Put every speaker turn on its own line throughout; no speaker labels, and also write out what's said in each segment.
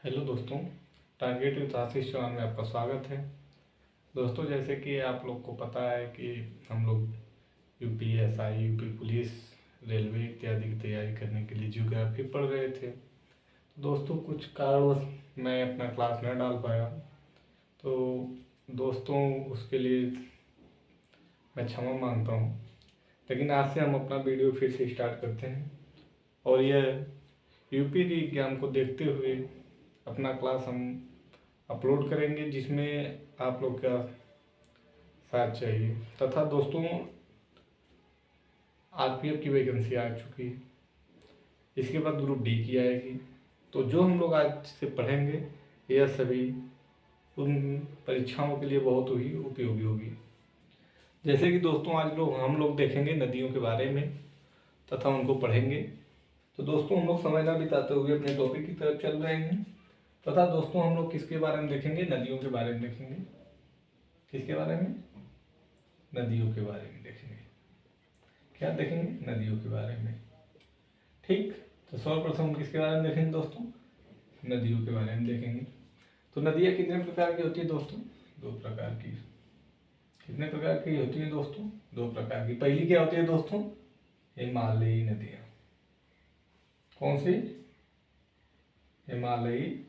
Hello दोस्तों, target विकास इस channel में आपका स्वागत है। दोस्तों, जैसे कि आप लोग को पता है कि हम लोग यूपीएसआई, यूपी पुलिस, रेलवे इत्यादि की तैयारी करने के लिए ज्योग्राफी पढ़ रहे थे। दोस्तों, कुछ कारणवश मैं अपना क्लास न डाल पाया, तो दोस्तों उसके लिए मैं क्षमा मांगता हूँ। लेकिन आज से हम अपना वीडियो फिर से स्टार्ट करते हैं और यह यूपी एग्जाम को देखते हुए अपना क्लास हम अपलोड करेंगे, जिसमें आप लोग का साथ चाहिए। तथा दोस्तों, आरपीएफ की वैकेंसी आ चुकी है, इसके बाद ग्रुप डी की आएगी। तो जो हम लोग आज से पढ़ेंगे यह सभी उन परीक्षाओं के लिए बहुत ही उपयोगी होगी। जैसे कि दोस्तों, आज हम लोग देखेंगे नदियों के बारे में तथा उनको पढ़ेंगे। तो दोस्तों, हम लोग समय ना बिताते हुए अपने टॉपिक की तरफ चल रहे हैं। तथा दोस्तों, हम लोग किसके बारे में देखेंगे? नदियों के बारे में देखेंगे। किसके बारे में? नदियों के बारे में देखेंगे। क्या देखेंगे? नदियों के बारे में। ठीक, तो सर्वप्रथम हम किसके बारे में देखेंगे दोस्तों? नदियों के बारे में देखेंगे। तो नदियाँ कितने प्रकार की होती है दोस्तों? दो प्रकार की। कितने प्रकार की होती है दोस्तों? दो प्रकार की। पहली क्या होती है दोस्तों? हिमालयी नदियाँ। कौन सी? हिमालयी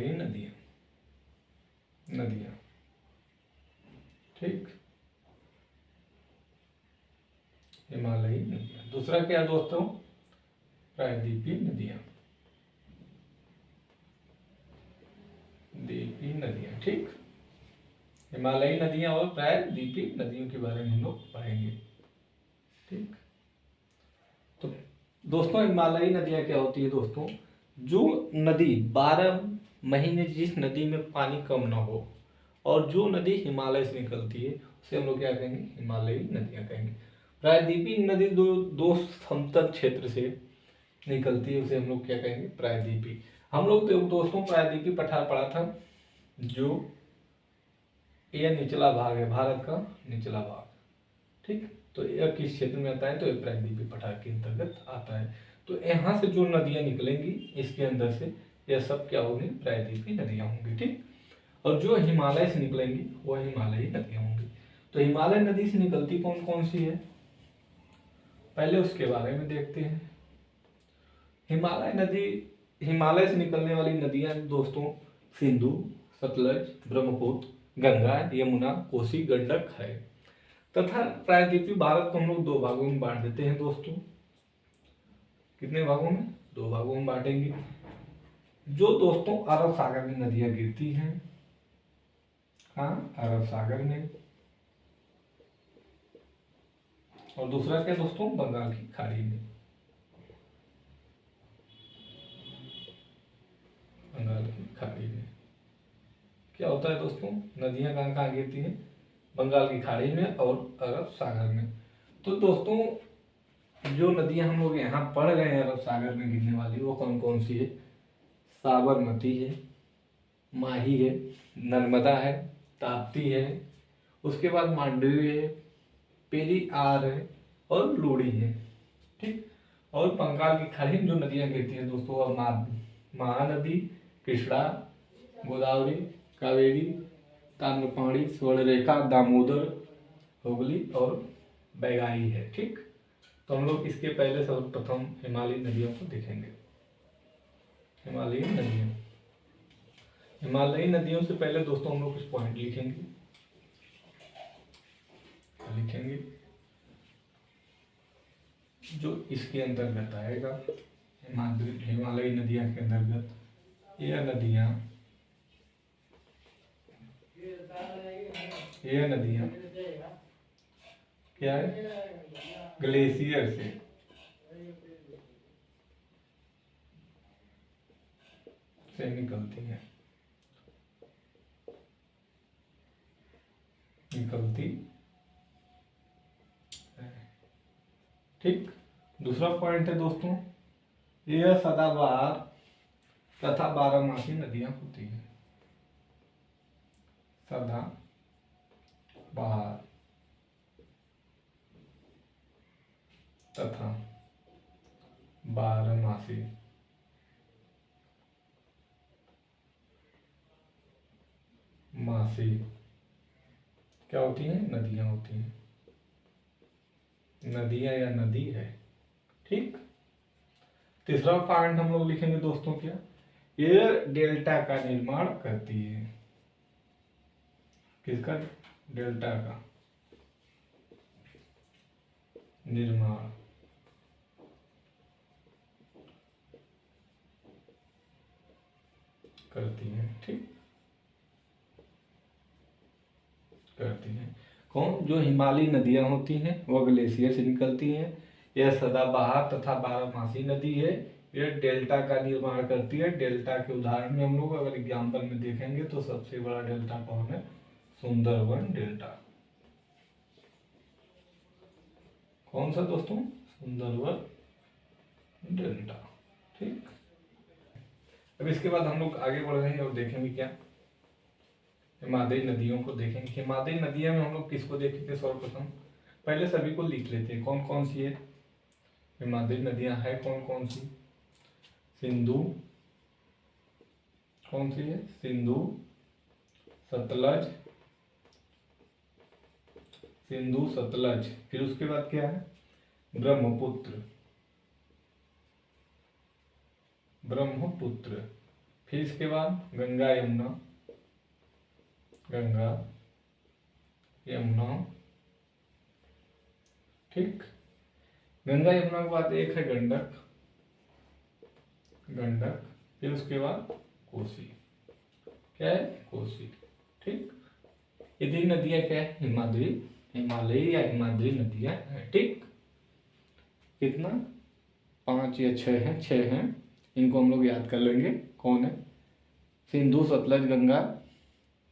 नदियाँ। ठीक, हिमालयी नदियाँ। दूसरा क्या दोस्तों? प्रायद्वीपीय नदियाँ। द्वीपीय नदियाँ। ठीक, हिमालयी नदियाँ और प्रायद्वीपीय नदियों के बारे में हम लोग पढ़ेंगे। ठीक, तो दोस्तों, हिमालयी नदियाँ क्या होती है दोस्तों? जो नदी 12 महीने जिस नदी में पानी कम ना हो और जो नदी हिमालय से निकलती है उसे हम लोग क्या कहेंगे? हिमालयी नदियाँ कहेंगे। प्रायद्वीपीय नदी दो समतल क्षेत्र से निकलती है, उसे हम लोग क्या कहेंगे? प्रायद्वीपीय। हम लोग दोस्तों प्रायद्वीपीय पठार पढ़ा था, जो यह निचला भाग है, भारत का निचला भाग। ठीक, तो यह किस क्षेत्र में आता है? तो यह प्रायद्वीपीय पठार के अंतर्गत आता है। तो यहाँ से जो नदियाँ निकलेंगी इसके अंदर से, यह सब क्या होंगी? प्रायद्वीपीय नदियाँ होंगी। ठीक, और जो हिमालय से निकलेंगी वह हिमालयी नदियाँ होंगी। तो हिमालय नदी से निकलती कौन कौन सी है, पहले उसके बारे में देखते हैं। हिमालय नदी, हिमालय से निकलने वाली नदियाँ दोस्तों सिंधु, सतलज, ब्रह्मपुत्र, गंगा, यमुना, कोसी, गंडक है। तथा प्रायद्वीपीय भारत को हम लोग दो भागों में बांट देते हैं दोस्तों। कितने भागों में? दो भागों में बांटेंगे। जो दोस्तों अरब सागर में नदियां गिरती हैं, हाँ, अरब सागर में। और दूसरा क्या दोस्तों? बंगाल की खाड़ी में। बंगाल की खाड़ी में क्या होता है दोस्तों? नदियां कहाँ कहाँ गिरती हैं? बंगाल की खाड़ी में और अरब सागर में। तो दोस्तों, जो नदियां हम लोग यहाँ पढ़ रहे हैं अरब सागर में गिरने वाली, वो कौन कौन सी है? साबरमती है, माही है, नर्मदा है, ताप्ती है, उसके बाद मांडवी है, पेरियार है और लूड़ी है। ठीक, और बंगाल की खाड़ी में जो नदियां गिरती हैं दोस्तों, और महानदी, कृष्णा, गोदावरी, कावेरी, ताम्रपाणी, स्वर्णरेखा, दामोदर, हुगली और बैगाई है। ठीक, तो हम लोग इसके पहले सर्वप्रथम हिमालयी नदियों को देखेंगे। हिमालयी नदियाँ, हिमालयी नदियों से पहले दोस्तों हम लोग कुछ पॉइंट लिखेंगे। जो इसके अंतर्गत आएगा, हिमालयी नदियाँ के अंतर्गत यह नदियाँ क्या है? ग्लेशियर से निकलती है, ठीक, दूसरा पॉइंट है दोस्तों, यह सदाबहार तथा बारहमासी नदियां होती हैं। सदाबहार तथा बारहमासी। मासी क्या होती हैं? नदियां होती हैं, नदियां या नदी है। ठीक। तीसरा पॉइंट हम लोग लिखेंगे दोस्तों क्या? ये डेल्टा का निर्माण करती है। किसका? डेल्टा का निर्माण करती है। ठीक, करती हैं। कौन? जो हिमालयी नदियां होती हैं वह ग्लेशियर से निकलती हैं। यह सदाबहार तथा बारहमासी नदी है। यह डेल्टा का निर्माण करती है। डेल्टा के उदाहरण में हम लोग अगर एग्जाम्पल में देखेंगे तो सबसे बड़ा डेल्टा कौन है? सुंदरबन डेल्टा। कौन सा दोस्तों? सुंदरबन डेल्टा। ठीक। अब इसके बाद हम लोग आगे बढ़ रहे हैं और देखेंगे क्या? हिमालयी नदियों को देखेंगे। हिमालयी नदियों में हम लोग किसको देखेंगे? सर्वप्रथम पहले सभी को लिख लेते हैं, कौन कौन सी है हिमालयी नदियां है? कौन कौन सी? सिंधु, कौन सी है? सिंधु, सतलज, सिंधु सतलज। फिर उसके बाद क्या है? ब्रह्मपुत्र, ब्रह्मपुत्र। फिर इसके बाद गंगा यमुना, गंगा यमुना। ठीक। गंगा यमुना के बाद एक है गंडक, गंडक। फिर उसके बाद कोसी। क्या है? कोसी। ठीक। ये तीन नदियां क्या है? हिमालयी, हिमालयी या हिमालयी नदियां हैं। ठीक। कितना? 5 या 6 हैं, 6 हैं। इनको हम लोग याद कर लेंगे। कौन है? सिंधु, सतलज, गंगा,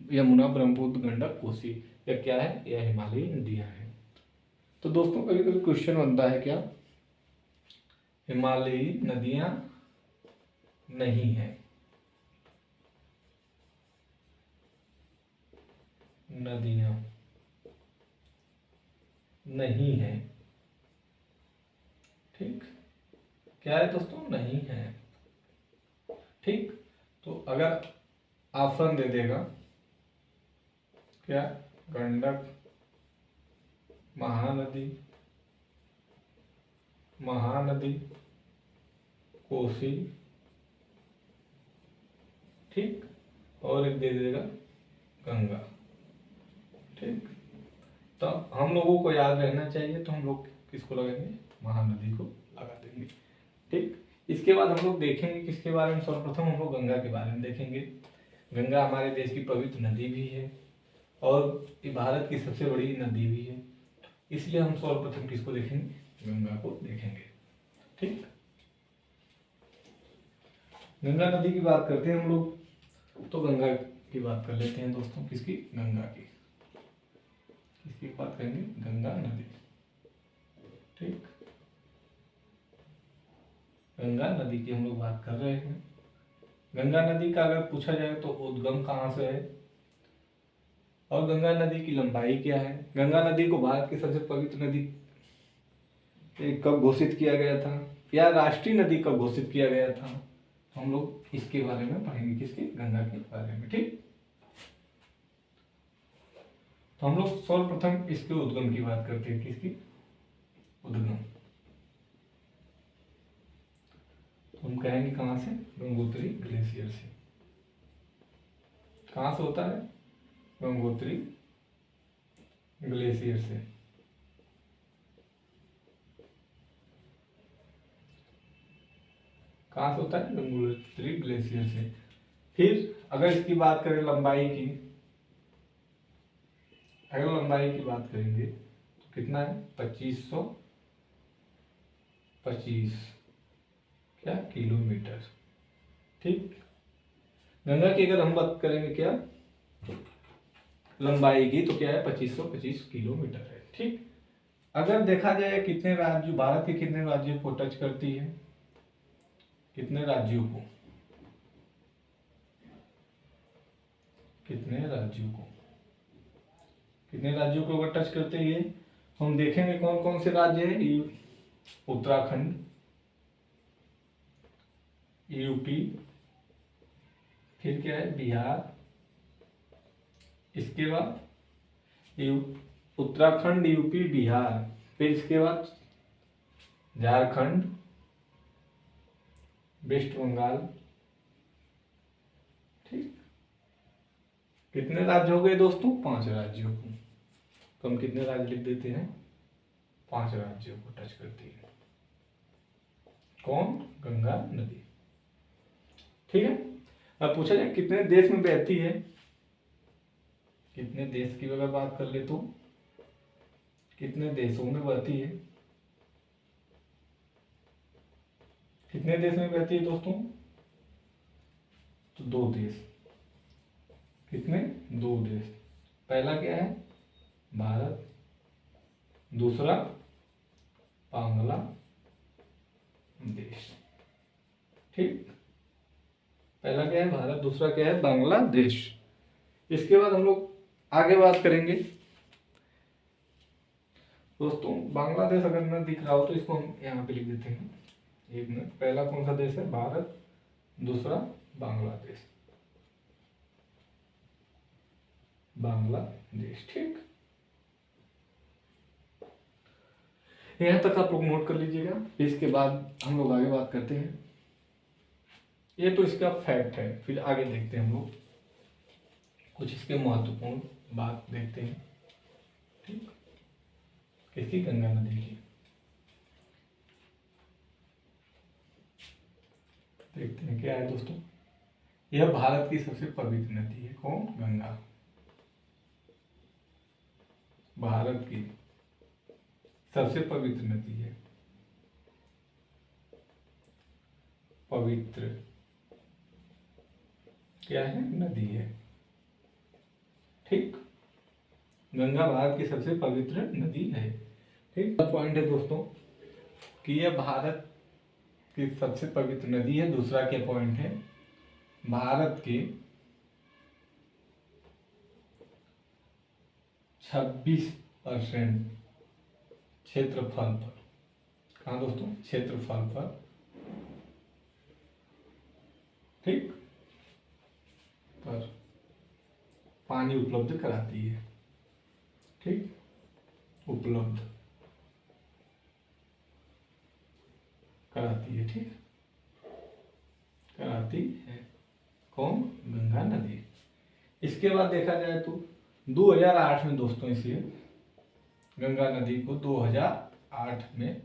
यमुना, ब्रह्मपुत्र, गंडक, कोसी। यह क्या है? यह हिमालयी नदियां हैं। तो दोस्तों कभी कभी क्वेश्चन बनता है क्या? हिमालयी नदियां नहीं है, नदियां नहीं है। ठीक। क्या है दोस्तों? नहीं है। ठीक। तो अगर ऑप्शन दे देगा क्या? गंडक, महानदी, महानदी, कोसी। ठीक। और एक दे देगा गंगा। ठीक। तो हम लोगों को याद रहना चाहिए, तो हम लोग किसको लगाएंगे? महानदी को लगा देंगे। ठीक। इसके बाद हम लोग देखेंगे किसके बारे में? सर्वप्रथम हम लोग गंगा के बारे में देखेंगे। गंगा हमारे देश की पवित्र नदी भी है और ये भारत की सबसे बड़ी नदी भी है, इसलिए हम सर्वप्रथम किसको देखेंगे? गंगा को देखेंगे। ठीक। गंगा नदी की बात करते हैं हम लोग, तो गंगा की बात कर लेते हैं दोस्तों। किसकी? गंगा की। किसकी बात करेंगे? गंगा नदी। ठीक। गंगा नदी की हम लोग बात कर रहे हैं। गंगा नदी का अगर पूछा जाए तो उद्गम कहाँ से है और गंगा नदी की लंबाई क्या है? गंगा नदी को भारत की सबसे पवित्र नदी कब घोषित किया गया था, या राष्ट्रीय नदी कब घोषित किया गया था? हम लोग इसके बारे में पढ़ेंगे। किसके? गंगा के बारे में। ठीक। तो हम लोग सर्वप्रथम इसके उद्गम की बात करते हैं। किसकी? उद्गम। तो हम कहेंगे कहां से? गंगोत्री ग्लेशियर से। कहां से होता है? गंगोत्री ग्लेशियर से। कहां से होता है? गंगोत्री ग्लेशियर से। फिर अगर इसकी बात करें लंबाई की, अगर लंबाई की बात करेंगे तो कितना है? 2525 क्या किलोमीटर। ठीक। गंगा की अगर हम बात करेंगे क्या लंबाई की, तो क्या है? 2525 किलोमीटर है। ठीक। अगर देखा जाए कितने राज्य, भारत के कितने राज्यों को टच करती है? कितने राज्यों को? कितने राज्यों को? कितने राज्यों को अगर टच करते ही हम देखेंगे कौन कौन से राज्य है। उत्तराखंड, यूपी, फिर क्या है बिहार, इसके बाद उत्तराखंड, यूपी, बिहार, फिर इसके बाद झारखंड, वेस्ट बंगाल। ठीक, कितने राज्य हो गए दोस्तों? 5 राज्यों को। तो हम कितने राज्य लिख देते हैं? 5 राज्यों को टच करती है कौन? गंगा नदी। ठीक है, अब पूछा जाए कितने देश में बहती है? कितने देश की अगर बात कर ले तो कितने देशों में बहती है? कितने देश में बहती है दोस्तों? तो 2 देश। कितने? 2 देश। पहला क्या है? भारत, दूसरा बांग्लादेश। ठीक, पहला क्या है? भारत, दूसरा क्या है? बांग्लादेश। इसके बाद हम लोग आगे बात करेंगे दोस्तों। बांग्लादेश अगर न दिख रहा हो तो इसको हम यहाँ पे लिख देते हैं। एक मिनट, पहला कौन सा देश है? भारत, दूसरा बांग्लादेश। बांग्लादेश। ठीक, यहां तक आप लोग नोट कर लीजिएगा। इसके बाद हम लोग आगे बात करते हैं। ये तो इसका फैक्ट है, फिर आगे देखते हैं हम लोग कुछ इसके महत्वपूर्ण बात देखते हैं। ठीक, किसकी? गंगा नदी की। देखते हैं क्या है दोस्तों। यह भारत की सबसे पवित्र नदी है। कौन? गंगा। भारत की सबसे पवित्र नदी है। पवित्र क्या है? नदी है। ठीक, गंगा भारत की सबसे पवित्र नदी है। ठीक, पॉइंट है दोस्तों कि यह भारत की सबसे पवित्र नदी है। दूसरा क्या पॉइंट है? भारत के 26% क्षेत्रफल पर, कहाँ दोस्तों? क्षेत्रफल पर, ठीक, पर पानी उपलब्ध कराती है। ठीक, उपलब्ध कराती है। ठीक, कराती है। कौन? गंगा नदी। इसके बाद देखा जाए तो 2008 में दोस्तों इसे, गंगा नदी को 2008 में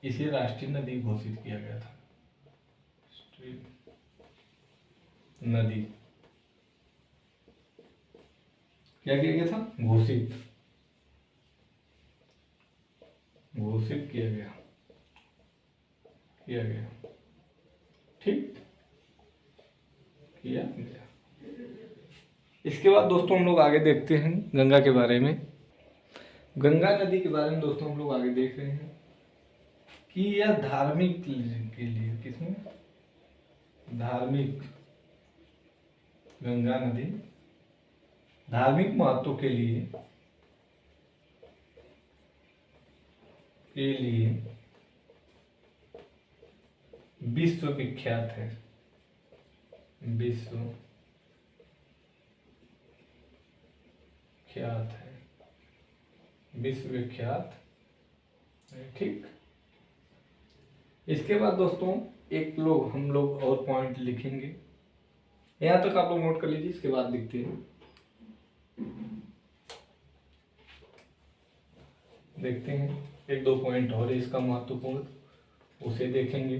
इसे राष्ट्रीय नदी घोषित किया गया था। नदी क्या किया गया था? घोषित, घोषित किया गया, किया गया। ठीक, किया गया। इसके बाद दोस्तों हम लोग आगे देखते हैं गंगा के बारे में। गंगा नदी के बारे में दोस्तों हम लोग आगे देख रहे हैं कि यह धार्मिक के लिए, किसमें? धार्मिक, गंगा नदी धार्मिक महत्व के लिए विश्व विख्यात है। विश्व ख्यात है, विश्व विख्यात है। ठीक, इसके बाद दोस्तों हम लोग और पॉइंट लिखेंगे। यहां तक आप लोग नोट कर लीजिए, इसके बाद लिखते हैं। देखते हैं 1-2 पॉइंट और इसका महत्वपूर्ण, उसे देखेंगे।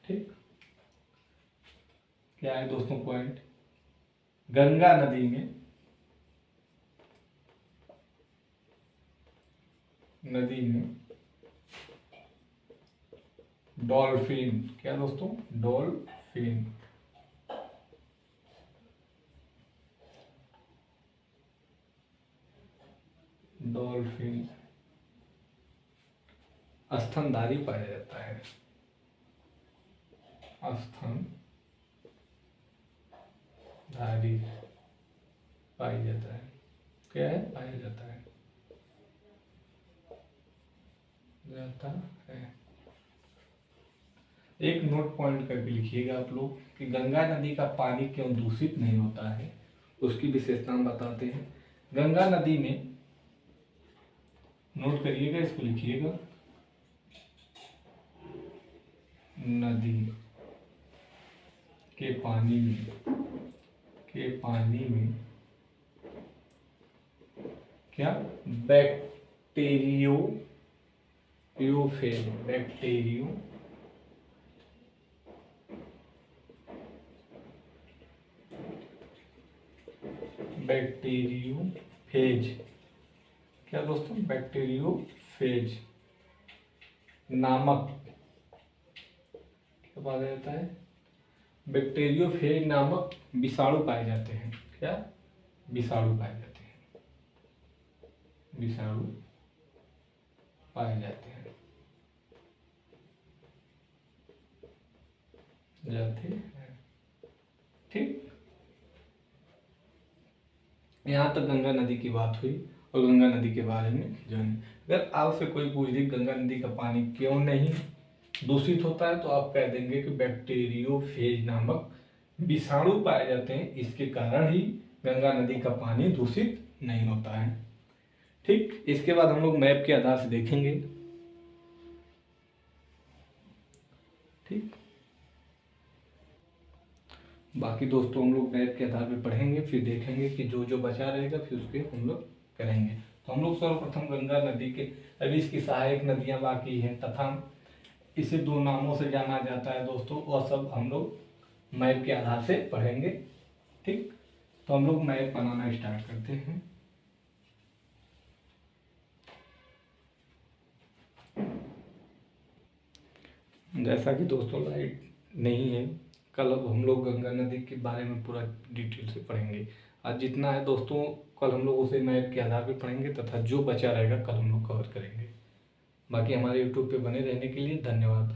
ठीक, क्या है दोस्तों पॉइंट? गंगा नदी में, डॉल्फिन, क्या दोस्तों? डॉल्फिन, डॉल्फिन स्तनधारी पाया जाता है। स्तनधारी पाया जाता है। क्या है? पाया जाता है। जाता है। एक नोट पॉइंट करके लिखिएगा आप लोग कि गंगा नदी का पानी क्यों दूषित नहीं होता है, उसकी विशेषता हम बताते हैं। गंगा नदी में, नोट करिएगा, इसको लिखिएगा, नदी के पानी में क्या बैक्टीरियोफेज, क्या दोस्तों, बैक्टीरियोफेज नामक क्या पाया जाता है, बैक्टीरियोफेज नामक विषाणु पाए जाते हैं। क्या विषाणु पाए जाते हैं, विषाणु पाए जाते हैं, ठीक। यहाँ तक गंगा नदी की बात हुई और गंगा नदी के बारे में जाने। अगर आपसे कोई पूछ दे गंगा नदी का पानी क्यों नहीं दूषित होता है, तो आप कह देंगे कि बैक्टीरियोफेज नामक विषाणु पाए जाते हैं, इसके कारण ही गंगा नदी का पानी दूषित नहीं होता है। ठीक, इसके बाद हम लोग मैप के आधार से देखेंगे। ठीक, बाकी दोस्तों हम लोग मैप के आधार पे पढ़ेंगे, फिर देखेंगे कि जो जो बचा रहेगा फिर उसके हम लोग करेंगे। तो हम लोग सर्वप्रथम गंगा नदी के, अभी इसकी सहायक नदियां बाकी हैं तथा इसे दो नामों से जाना जाता है दोस्तों, वह सब हम लोग मैप के आधार से पढ़ेंगे। ठीक, तो हम लोग मैप बनाना स्टार्ट करते हैं। जैसा कि दोस्तों लाइट नहीं है, कल अब हम लोग गंगा नदी के बारे में पूरा डिटेल से पढ़ेंगे। आज जितना है दोस्तों कल हम लोग उसे मैप के आधार पर पढ़ेंगे तथा जो बचा रहेगा कल हम लोग कवर करेंगे। बाकी हमारे यूट्यूब पे बने रहने के लिए धन्यवाद।